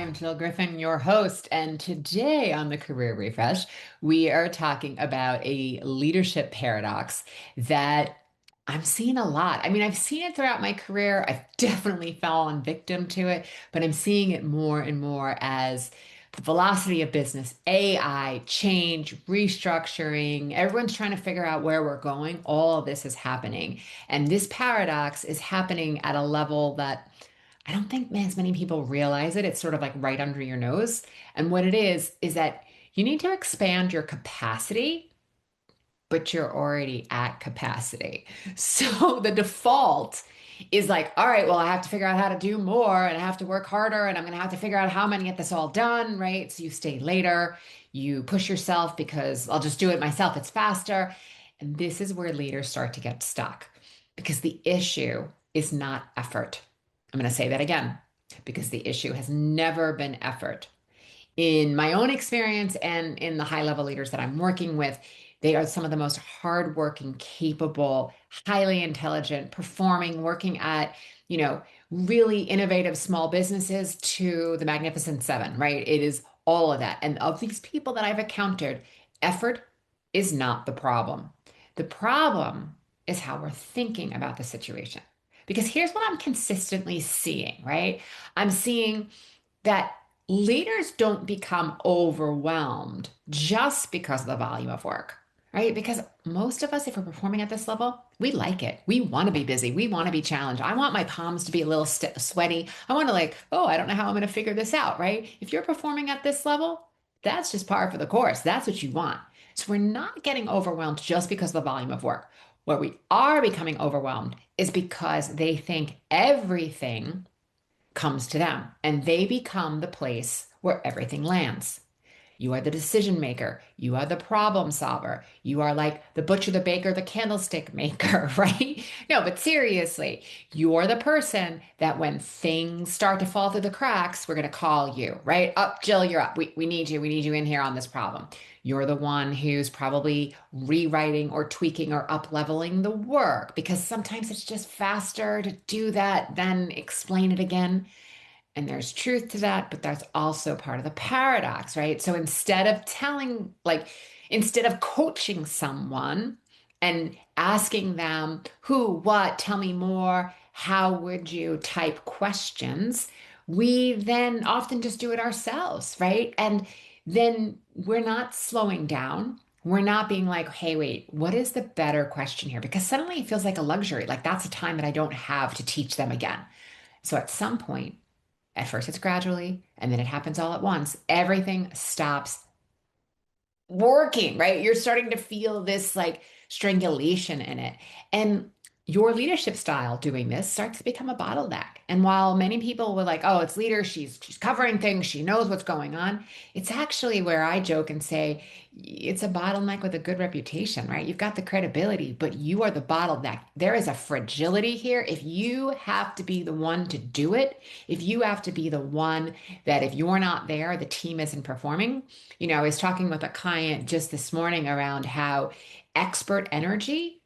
am Jill Griffin, your host, and today on the Career Refresh, we are talking about a leadership paradox that I'm seeing a lot. I mean, I've seen it throughout my career. I've definitely fallen victim to it, but I'm seeing it more and more as the velocity of business, AI, change, restructuring, everyone's trying to figure out where we're going. All of this is happening. And this paradox is happening at a level that I don't think as many people realize it. It's sort of like right under your nose. And what it is that you need to expand your capacity, but you're already at capacity. So the default is like, all right, well, I have to figure out how to do more and I have to work harder and I'm going to have to figure out how I'm going to get this all done, right? So you stay later, you push yourself because I'll just do it myself. It's faster. And this is where leaders start to get stuck because the issue is not effort. I'm going to say that again because the issue has never been effort. In my own experience and in the high level leaders that I'm working with, they are some of the most hardworking, capable, highly intelligent, performing, working at, really innovative small businesses to the Magnificent Seven, right? It is all of that. And of these people that I've encountered, effort is not the problem. The problem is how we're thinking about the situation. Because here's what I'm consistently seeing, right? I'm seeing that leaders don't become overwhelmed just because of the volume of work, right? Because most of us, if we're performing at this level, we like it. We want to be busy. We want to be challenged. I want my palms to be a little sweaty. I want to like, oh, I don't know how I'm going to figure this out, right? If you're performing at this level, that's just par for the course. That's what you want. So we're not getting overwhelmed just because of the volume of work. Where we are becoming overwhelmed is because they think everything comes to them and they become the place where everything lands. You are the decision maker. You are the problem solver. You are like the butcher, the baker, the candlestick maker, right? No, but seriously, you're the person that when things start to fall through the cracks, we're going to call you, right? Up, Jill, you're up. We need you. We need you in here on this problem. You're the one who's probably rewriting or tweaking or up leveling the work because sometimes it's just faster to do that than explain it again. And there's truth to that, but that's also part of the paradox, right? So instead of coaching someone and asking them who, what, tell me more, how would you type questions, we then often just do it ourselves, right? And then we're not slowing down. We're not being like, hey, wait, what is the better question here? Because suddenly it feels like a luxury. Like that's a time that I don't have to teach them again. So at some point, at first, it's gradually, and then it happens all at once. Everything stops working, right? You're starting to feel this like strangulation in it. And your leadership style doing this starts to become a bottleneck. And while many people were like, oh, it's leader, she's covering things, she knows what's going on, it's actually where I joke and say it's a bottleneck with a good reputation, right? You've got the credibility, but you are the bottleneck. There is a fragility here. If you have to be the one to do it, if you have to be the one that if you're not there, the team isn't performing. I was talking with a client just this morning around how expert energy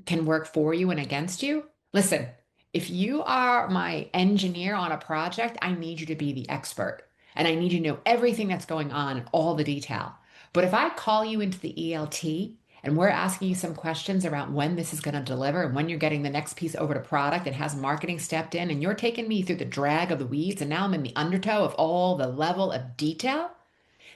can work for you and against you. Listen, if you are my engineer on a project, I need you to be the expert and I need you to know everything that's going on and all the detail. But if I call you into the ELT and we're asking you some questions around when this is going to deliver and when you're getting the next piece over to product and has marketing stepped in and you're taking me through the drag of the weeds and now I'm in the undertow of all the level of detail,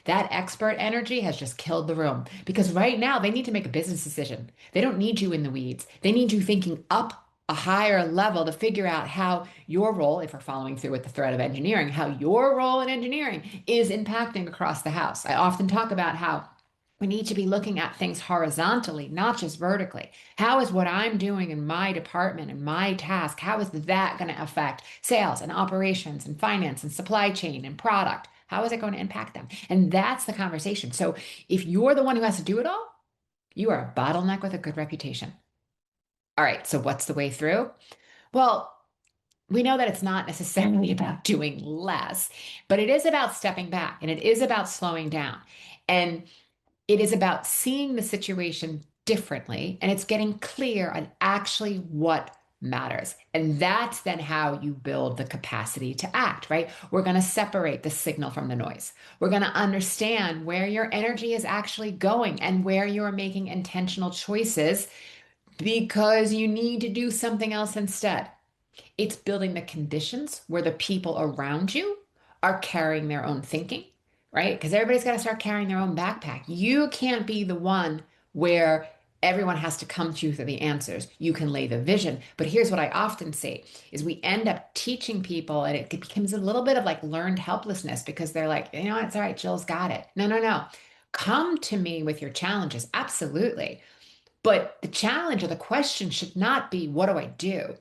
that expert energy has just killed the room because right now they need to make a business decision. They don't need you in the weeds. They need you thinking up a higher level to figure out how your role, if we're following through with the thread of engineering, how your role in engineering is impacting across the house. I often talk about how we need to be looking at things horizontally, not just vertically. How is what I'm doing in my department and my task, how is that going to affect sales and operations and finance and supply chain and product? How is it going to impact them? And that's the conversation. So if you're the one who has to do it all, you are a bottleneck with a good reputation. All right, so what's the way through? Well, we know that it's not necessarily about doing less, but it is about stepping back and it is about slowing down. And it is about seeing the situation differently and it's getting clear on actually what matters. And that's then how you build the capacity to act, right? We're going to separate the signal from the noise. We're going to understand where your energy is actually going and where you're making intentional choices because you need to do something else instead. It's building the conditions where the people around you are carrying their own thinking, right? Because everybody's got to start carrying their own backpack. You can't be the one where everyone has to come to you for the answers. You can lay the vision. But here's what I often say is we end up teaching people and it becomes a little bit of like learned helplessness because they're like, you know what, it's all right, Jill's got it. No, no, no. Come to me with your challenges. Absolutely. But the challenge or the question should not be, what do I do?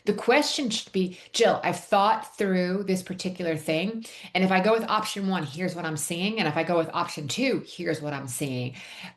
The question should be, Jill, I've thought through this particular thing. And if I go with option one, here's what I'm seeing. And if I go with option two, here's what I'm seeing.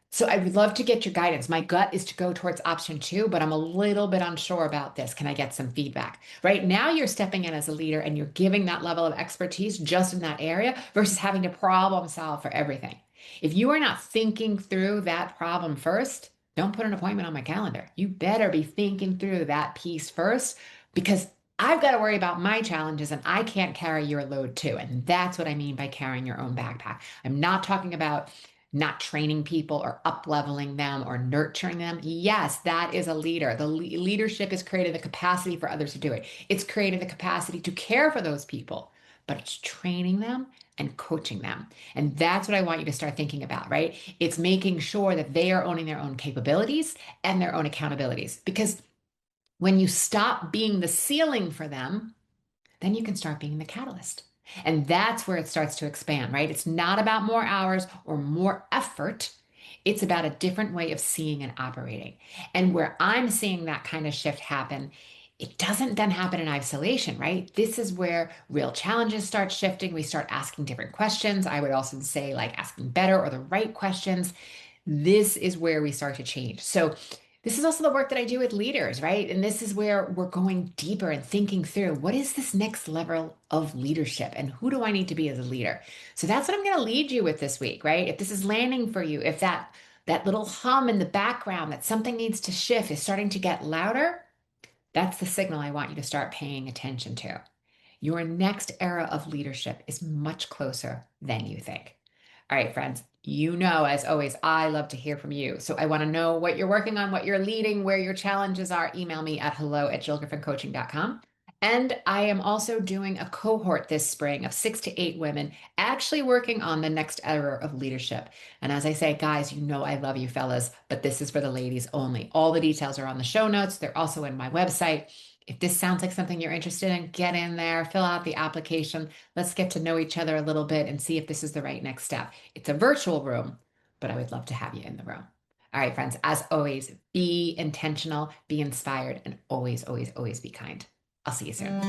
So I would love to get your guidance. My gut is to go towards option two, but I'm a little bit unsure about this. Can I get some feedback? Right now, you're stepping in as a leader and you're giving that level of expertise just in that area versus having to problem solve for everything. If you are not thinking through that problem first, don't put an appointment on my calendar. You better be thinking through that piece first because I've got to worry about my challenges and I can't carry your load too. And that's what I mean by carrying your own backpack. I'm not talking about not training people or up leveling them or nurturing them. Yes, that is a leader. The leadership is creating the capacity for others to do it. It's creating the capacity to care for those people, but it's training them and coaching them. And that's what I want you to start thinking about, right? It's making sure that they are owning their own capabilities and their own accountabilities. Because when you stop being the ceiling for them, then you can start being the catalyst. And that's where it starts to expand, right? It's not about more hours or more effort. It's about a different way of seeing and operating. And where I'm seeing that kind of shift happen, it doesn't then happen in isolation, right? This is where real challenges start shifting. We start asking different questions. I would also say, like, asking better or the right questions. This is where we start to change. So, this is also the work that I do with leaders, right? And this is where we're going deeper and thinking through what is this next level of leadership and who do I need to be as a leader? So that's what I'm going to lead you with this week, right? If this is landing for you, if that little hum in the background that something needs to shift is starting to get louder, that's the signal I want you to start paying attention to. Your next era of leadership is much closer than you think. All right, friends, you know, as always, I love to hear from you. So I want to know what you're working on, what you're leading, where your challenges are. Email me at hello@jillgriffincoaching.com. And I am also doing a cohort this spring of 6 to 8 women actually working on the next era of leadership. And as I say, guys, you know I love you fellas, but this is for the ladies only. All the details are on the show notes. They're also in my website. If this sounds like something you're interested in, get in there, fill out the application. Let's get to know each other a little bit and see if this is the right next step. It's a virtual room, but I would love to have you in the room. All right, friends, as always, be intentional, be inspired, and always, always, always be kind. I'll see you soon.